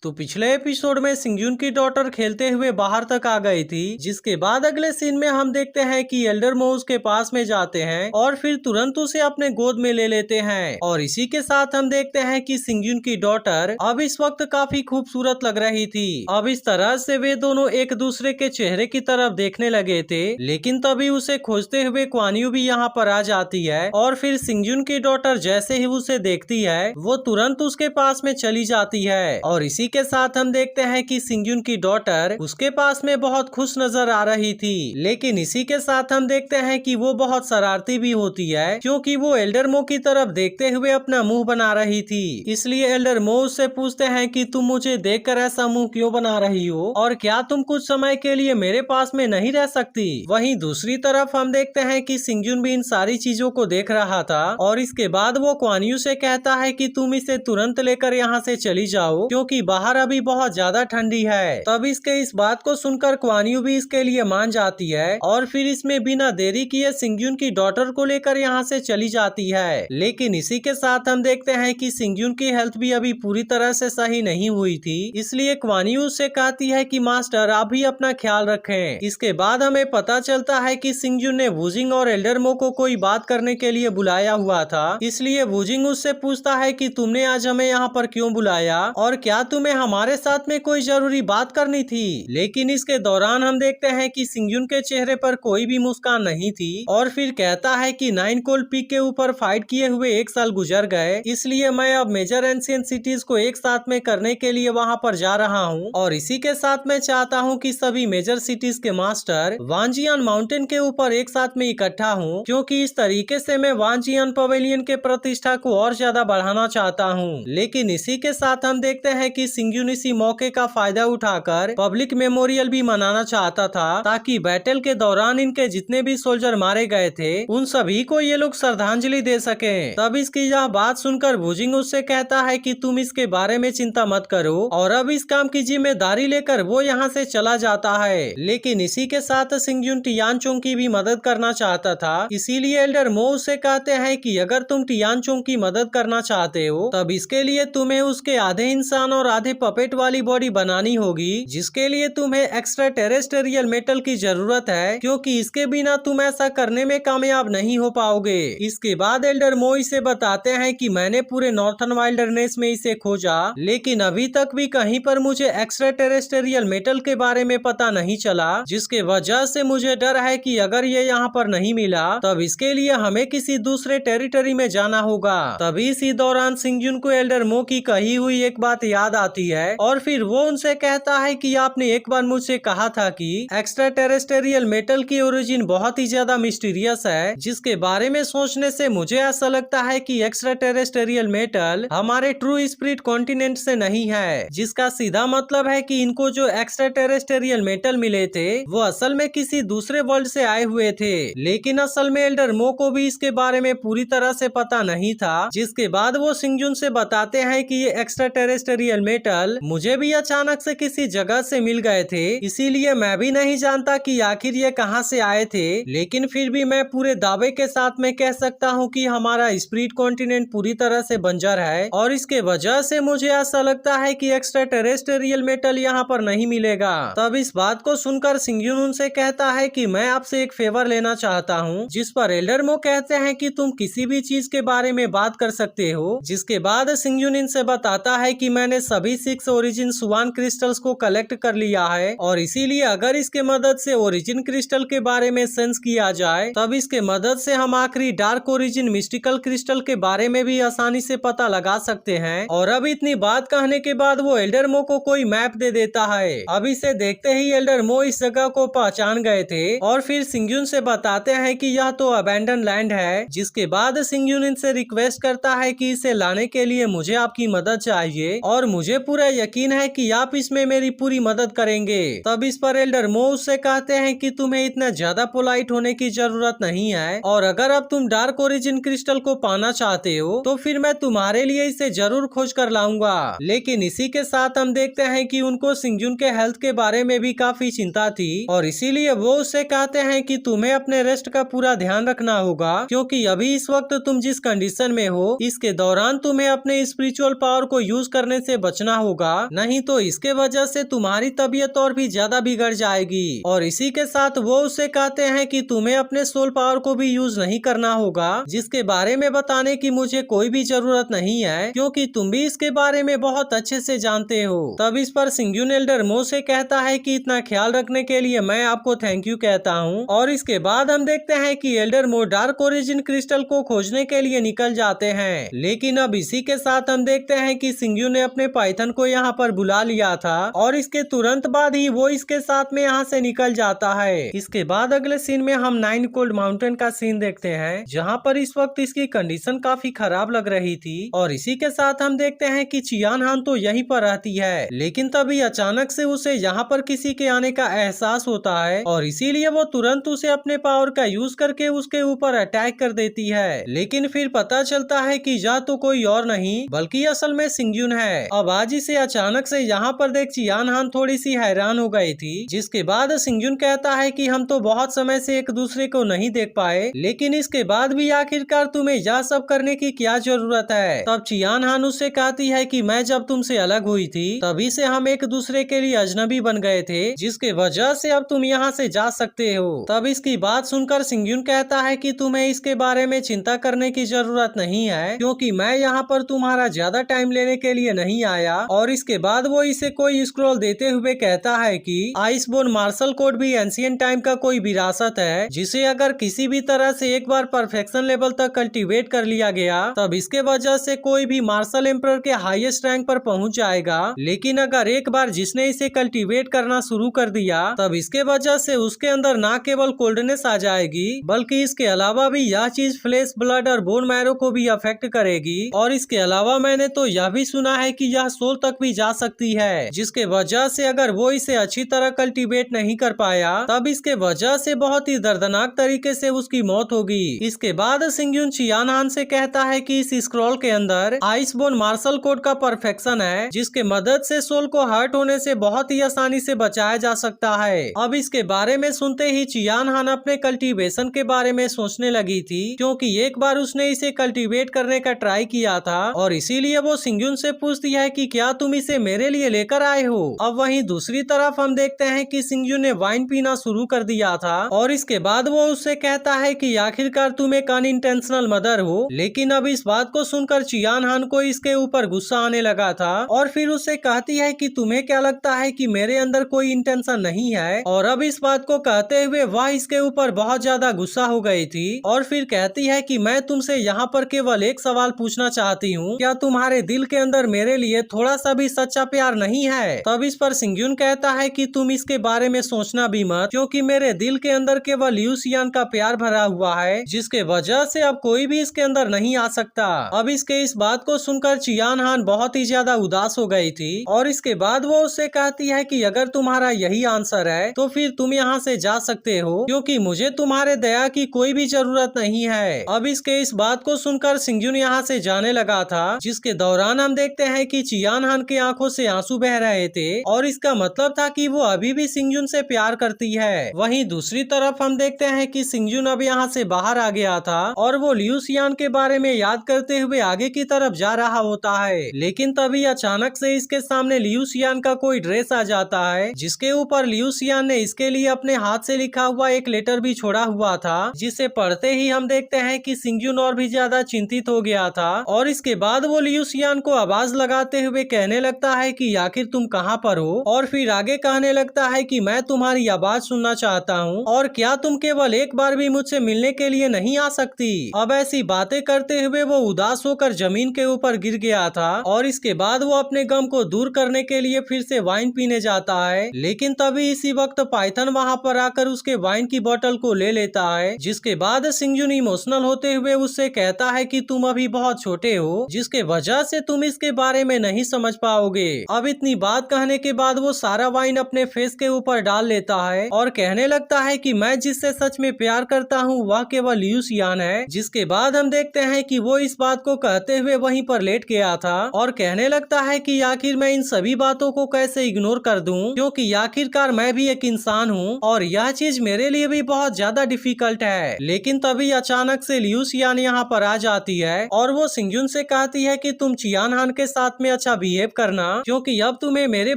तो पिछले एपिसोड में सिंगजुन की डॉटर खेलते हुए बाहर तक आ गई थी, जिसके बाद अगले सीन में हम देखते हैं कि एल्डर मो उसके पास में जाते हैं और फिर तुरंत उसे अपने गोद में ले लेते हैं। और इसी के साथ हम देखते हैं कि सिंगजुन की डॉटर अब इस वक्त काफी खूबसूरत लग रही थी। अब इस तरह से वे दोनों एक दूसरे के चेहरे की तरफ देखने लगे थे, लेकिन तभी उसे खोजते हुए क्वान यू भी यहाँ पर आ जाती है और फिर सिंगजुन की डॉटर जैसे ही उसे देखती है वो तुरंत उसके पास में चली जाती है। और इसी के साथ हम देखते हैं कि सिंगजुन की डॉटर उसके पास में बहुत खुश नजर आ रही थी, लेकिन इसी के साथ हम देखते हैं कि वो बहुत शरारती भी होती है, क्योंकि वो एल्डर मो की तरफ देखते हुए अपना मुंह बना रही थी। इसलिए एल्डर मो उससे पूछते हैं कि तुम मुझे देखकर ऐसा मुंह क्यों बना रही हो और क्या तुम कुछ समय के लिए मेरे पास में नहीं रह सकती। वहीं दूसरी तरफ हम देखते हैं कि सिंगजुन भी इन सारी चीजों को देख रहा था और इसके बाद वो क्वान यू से कहता है कि तुम इसे तुरंत लेकर यहाँ से चली जाओ, क्योंकि बाहर अभी बहुत ज्यादा ठंडी है। तब इसके इस बात को सुनकर क्वान यू भी इसके लिए मान जाती है और फिर इसमें बिना देरी किए सिंगजुन की डॉटर को लेकर यहाँ से चली जाती है। लेकिन इसी के साथ हम देखते हैं कि सिंगजुन की हेल्थ भी अभी पूरी तरह से सही नहीं हुई थी, इसलिए क्वान यू उससे कहती है कि मास्टर आप भी अपना ख्याल रखें। इसके बाद हमें पता चलता है कि सिंगजुन ने वुजिंग और एल्डर मो को कोई बात करने के लिए बुलाया हुआ था, इसलिए वुजिंग उससे पूछता है कि तुमने आज हमें यहाँ पर क्यों बुलाया और क्या तुम्हें हमारे साथ में कोई जरूरी बात करनी थी। लेकिन इसके दौरान हम देखते हैं कि सिंगजुन के चेहरे पर कोई भी मुस्कान नहीं थी और फिर कहता है कि 9 कोल्ड पीक के ऊपर फाइट किए हुए 1 साल गुजर गए, इसलिए मैं अब मेजर एंशिएंट सिटीज को एक साथ में करने के लिए वहाँ पर जा रहा हूँ और इसी के साथ मैं चाहता हूँ कि सभी मेजर सिटीज के मास्टर वांजियान माउंटेन के ऊपर एक साथ में इकट्ठा हूँ, क्योंकि इस तरीके से मैं वांजियान पवेलियन के प्रतिष्ठा को और ज्यादा बढ़ाना चाहता हूँ। लेकिन इसी के साथ हम देखते हैं कि सिंगजुन इसी मौके का फायदा उठाकर पब्लिक मेमोरियल भी मनाना चाहता था, ताकि बैटल के दौरान इनके जितने भी सोल्जर मारे गए थे उन सभी को ये लोग श्रद्धांजलि दे सके। तब इसकी यह बात सुनकर वुजिंग उससे कहता है कि तुम इसके बारे में चिंता मत करो और अब इस काम की जिम्मेदारी लेकर वो यहाँ से चला जाता है। लेकिन इसी के साथ सिंगजुन टियानचोंग की भी मदद करना चाहता था, इसीलिए एल्डर मो उससे कहते हैं कि अगर तुम टियानचोंग की मदद करना चाहते हो तब इसके लिए तुम्हें उसके आधे इंसान और आधे पपेट वाली बॉडी बनानी होगी, जिसके लिए तुम्हें एक्स्ट्रा टेरेस्टेरियल मेटल की जरूरत है, क्योंकि इसके बिना तुम ऐसा करने में कामयाब नहीं हो पाओगे। इसके बाद एल्डर मो इसे बताते हैं कि मैंने पूरे नॉर्थन वाइल्डरनेस में इसे खोजा, लेकिन अभी तक भी कहीं पर मुझे एक्स्ट्रा टेरेस्टेरियल मेटल के बारे में पता नहीं चला, जिसके वजह से मुझे डर है कि अगर ये यहाँ पर नहीं मिला तब इसके लिए हमें किसी दूसरे टेरिटरी में जाना होगा। तभी इसी दौरान सिंगजुन को एल्डर मो की कही हुई एक बात याद आती है और फिर वो उनसे कहता है कि आपने एक बार मुझसे कहा था कि एक्स्ट्रा टेरेस्टेरियल मेटल की ओरिजिन बहुत ही ज्यादा मिस्टीरियस है, जिसके बारे में सोचने से मुझे ऐसा लगता है कि एक्स्ट्रा टेरेस्टेरियल मेटल हमारे ट्रू स्पिरिट कॉन्टिनेंट से नहीं है, जिसका सीधा मतलब है कि इनको जो एक्स्ट्रा टेरेस्टेरियल मेटल मिले थे वो असल में किसी दूसरे वर्ल्ड से आए हुए थे। लेकिन असल में एल्डर मो को भी इसके बारे में पूरी तरह से पता नहीं था, जिसके बाद वो सिंगजुन से बताते हैं कि ये एक्स्ट्रा टेरेस्टेरियल मेटल मुझे भी अचानक से किसी जगह से मिल गए थे, इसीलिए मैं भी नहीं जानता कि आखिर ये कहां से आए थे, लेकिन फिर भी मैं पूरे दावे के साथ में कह सकता हूं कि हमारा स्पिरिट कॉन्टिनेंट पूरी तरह से बंजर है और इसके वजह से मुझे ऐसा लगता है कि एक्स्ट्रा टेरेस्टेरियल मेटल यहाँ पर नहीं मिलेगा। तब इस बात को सुनकर सिंगजुन उनसे कहता है कि मैं आपसे एक फेवर लेना चाहता हूँ, जिस पर एल्डर मो कहते हैं कि तुम किसी भी चीज के बारे में बात कर सकते हो। जिसके बाद सिंगजुन इनसे बताता है कि मैंने सभी 6 ओरिजिन सुवान क्रिस्टल्स को कलेक्ट कर लिया है और इसीलिए अगर इसके मदद से ओरिजिन क्रिस्टल के बारे में सेंस किया जाए तब इसके मदद से हम आखिरी डार्क ओरिजिन मिस्टिकल क्रिस्टल के बारे में भी आसानी से पता लगा सकते हैं। और अब इतनी बात कहने के बाद वो एल्डर मो को कोई मैप दे देता है। अब इसे देखते ही एल्डर मो इस जगह को पहचान गए थे और फिर सिंगजुन से बताते हैं कि यह तो अबैंडन लैंड है। जिसके बाद सिंगजुन इनसे रिक्वेस्ट करता है कि इसे लाने के लिए मुझे आपकी मदद चाहिए और मुझे पूरा यकीन है कि आप इसमें मेरी पूरी मदद करेंगे। तब इस पर एल्डर मो उससे कहते हैं कि तुम्हें इतना ज्यादा पोलाइट होने की जरूरत नहीं है और अगर अब तुम डार्क ओरिजिन क्रिस्टल को पाना चाहते हो तो फिर मैं तुम्हारे लिए इसे जरूर खोज कर लाऊंगा। लेकिन इसी के साथ हम देखते हैं कि उनको सिंगजुन के हेल्थ के बारे में भी काफी चिंता थी और इसीलिए वो उससे कहते हैं कि तुम्हें अपने रेस्ट का पूरा ध्यान रखना होगा, क्योंकि अभी इस वक्त तुम जिस कंडीशन में हो इसके दौरान तुम्हें अपने स्पिरिचुअल पावर को यूज करने से बचना करना होगा, नहीं तो इसके वजह से तुम्हारी तबीयत और भी ज्यादा बिगड़ जाएगी। और इसी के साथ वो उसे कहते हैं कि तुम्हें अपने सोल पावर को भी यूज नहीं करना होगा, जिसके बारे में बताने की मुझे कोई भी जरूरत नहीं है, क्योंकि तुम भी इसके बारे में बहुत अच्छे से जानते हो। तब इस पर सिंगयुन एल्डर मो से कहता है कि इतना ख्याल रखने के लिए मैं आपको थैंक यू कहता हूँ। और इसके बाद हम देखते हैं कि एल्डर मो डार्क ओरिजिन क्रिस्टल को खोजने के लिए निकल जाते हैं। लेकिन अब इसी के साथ हम देखते हैं कि सिंगयू ने अपने पाइथन को यहाँ पर बुला लिया था और इसके तुरंत बाद ही वो इसके साथ में यहाँ से निकल जाता है। इसके बाद अगले सीन में हम 9 कोल्ड माउंटेन का सीन देखते हैं, जहाँ पर इस वक्त इसकी कंडीशन काफी खराब लग रही थी। और इसी के साथ हम देखते हैं कि चियान हान तो यहीं पर रहती है, लेकिन तभी अचानक से उसे यहाँ पर किसी के आने का एहसास होता है और इसीलिए वो तुरंत उसे अपने पावर का यूज करके उसके ऊपर अटैक कर देती है। लेकिन फिर पता चलता है कि यह तो कोई और नहीं बल्कि असल में सिंगयुन है। अब आज इसे अचानक से यहाँ पर देख चियान हान थोड़ी सी हैरान हो गई थी, जिसके बाद सिंगयुन कहता है कि हम तो बहुत समय से एक दूसरे को नहीं देख पाए, लेकिन इसके बाद भी आखिरकार तुम्हें यह सब करने की क्या जरूरत है। तब चियान हान उससे कहती है कि मैं जब तुमसे अलग हुई थी तभी से हम एक दूसरे के लिए अजनबी बन गए थे, जिसके वजह से अब तुम यहाँ से जा सकते हो। तब इसकी बात सुनकर सिंगयुन कहता है कि तुम्हें इसके बारे में चिंता करने की जरूरत नहीं है, क्योंकि मैं यहाँ पर तुम्हारा ज्यादा टाइम लेने के लिए नहीं आया। और इसके बाद वो इसे कोई स्क्रॉल देते हुए कहता है कि आइसबोर्न मार्शल कोड भी एंशिएंट टाइम का कोई विरासत है, जिसे अगर किसी भी तरह से एक बार परफेक्शन लेवल तक कल्टीवेट कर लिया गया तब इसके वजह से कोई भी मार्शल एम्परर के हाईएस्ट रैंक पर पहुंच जाएगा। लेकिन अगर एक बार जिसने इसे कल्टीवेट करना शुरू कर दिया तब इसके वजह से उसके अंदर न केवल कोल्डनेस आ जाएगी बल्कि इसके अलावा भी यह चीज फ्लेश, ब्लड और बोन मैरो को भी अफेक्ट करेगी। और इसके अलावा मैंने तो यह भी सुना है कि यह सोल तक भी जा सकती है, जिसके वजह से अगर वो इसे अच्छी तरह कल्टीवेट नहीं कर पाया तब इसके वजह से बहुत ही दर्दनाक तरीके से उसकी मौत होगी। इसके बाद सिंगयुन चियान हान से कहता है कि इस स्क्रॉल के अंदर आइसबोर्न मार्शल कोड का परफेक्शन है, जिसके मदद से सोल को हर्ट होने से बहुत ही आसानी से बचाया जा सकता है। अब इसके बारे में सुनते ही चियान हान अपने कल्टीवेशन के बारे में सोचने लगी थी, क्योंकि एक बार उसने इसे कल्टीवेट करने का ट्राई किया था और इसीलिए वो सिंगयुन से पूछती है कि क्या तुम इसे मेरे लिए लेकर आए हो। अब वहीं दूसरी तरफ हम देखते हैं कि सिंगयुन ने वाइन पीना शुरू कर दिया था और इसके बाद वो उससे कहता है कि आखिरकार तुम एक अनइंटेंशनल मदर हो। लेकिन अब इस बात को सुनकर चियान हान को इसके ऊपर गुस्सा आने लगा था और फिर उससे कहती है कि तुम्हें क्या लगता है कि मेरे अंदर कोई इंटेंशन नहीं है। और अब इस बात को कहते हुए वह इसके ऊपर बहुत ज्यादा गुस्सा हो गई थी और फिर कहती है कि मैं तुमसे यहाँ पर केवल एक सवाल पूछना चाहती हूँ, क्या तुम्हारे दिल के अंदर मेरे लिए थोड़ा सा भी सच्चा प्यार नहीं है। तब इस पर सिंगयुन कहता है कि तुम इसके बारे में सोचना भी मत, क्योंकि मेरे दिल के अंदर केवल लियू शियान का प्यार भरा हुआ है, जिसके वजह से अब कोई भी इसके अंदर नहीं आ सकता। अब इसके इस बात को सुनकर चियान हान बहुत ही ज्यादा उदास हो गई थी और इसके बाद वो उससे कहती है कि अगर तुम्हारा यही आंसर है तो फिर तुम यहाँ से जा सकते हो, क्योंकि मुझे तुम्हारे दया की कोई भी जरूरत नहीं है। अब इसके इस बात को सुनकर सिंगयुन यहाँ से जाने लगा था, जिसके दौरान हम देखते हैं कि चियान हान के आंखों से आंसू बह रहे थे और इसका मतलब था कि वो अभी भी सिंगयुन से प्यार करती है। वहीं दूसरी तरफ हम देखते हैं कि सिंगयुन अब यहाँ से बाहर आ गया था और वो लियू शियान के बारे में याद करते हुए आगे की तरफ जा रहा होता है। लेकिन तभी अचानक से इसके सामने लियू शियान का कोई ड्रेस आ जाता है, जिसके ऊपर लियू शियान ने इसके लिए अपने हाथ से लिखा हुआ एक लेटर भी छोड़ा हुआ था, जिसे पढ़ते ही हम देखते हैं कि सिंगयुन और भी ज्यादा चिंतित हो गया था और इसके बाद वो लियू शियान को आवाज लगाते हुए कहने लगता है कि आखिर तुम कहाँ पर हो, और फिर आगे कहने लगता है कि मैं तुम्हारी आवाज सुनना चाहता हूँ और क्या तुम केवल एक बार भी मुझसे मिलने के लिए नहीं आ सकती। अब ऐसी बातें करते हुए वो उदास होकर जमीन के ऊपर गिर गया था और इसके बाद वो अपने गम को दूर करने के लिए फिर से वाइन पीने जाता है। लेकिन तभी इसी वक्त पाइथन वहाँ पर आकर उसके वाइन की बोतल को ले लेता है, जिसके बाद सिंगयुन इमोशनल होते हुए उससे कहता है कि तुम अभी बहुत छोटे हो, जिसके वजह से तुम इसके बारे में नहीं समझ पाओगे। अब इतनी बात कहने के बाद वो सारा वाइन अपने फेस के ऊपर डाल लेता है और कहने लगता है कि मैं जिससे सच में प्यार करता हूँ वह केवल लियू शियान है। जिसके बाद हम देखते हैं कि वो इस बात को कहते हुए वहीं पर लेट गया था और कहने लगता है कि आखिर मैं इन सभी बातों को कैसे इग्नोर कर दूं, क्योंकि आखिरकार मैं भी एक इंसान हूँ और यह चीज मेरे लिए भी बहुत ज्यादा डिफिकल्ट है। लेकिन तभी अचानक से लियू शियान यहाँ पर आ जाती है और वो सिंगयुन से कहती है कि तुम चियान हान के साथ में अच्छा बिहेव करना, क्योंकि अब तुम्हें मेरे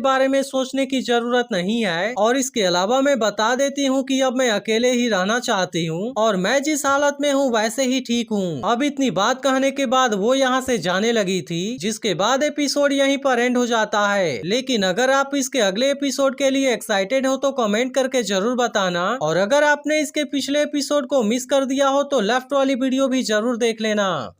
बारे में सोचने की जरूरत नहीं है। और इसके अलावा मैं बता देती हूँ कि अब मैं अकेले ही रहना चाहती हूँ और मैं जिस हालत में हूँ वैसे ही ठीक हूँ। अब इतनी बात कहने के बाद वो यहाँ से जाने लगी थी, जिसके बाद एपिसोड यहीं पर एंड हो जाता है। लेकिन अगर आप इसके अगले एपिसोड के लिए एक्साइटेड हो तो कमेंट करके जरूर बताना, और अगर आपने इसके पिछले एपिसोड को मिस कर दिया हो तो लेफ्ट वाली वीडियो भी जरूर देख लेना।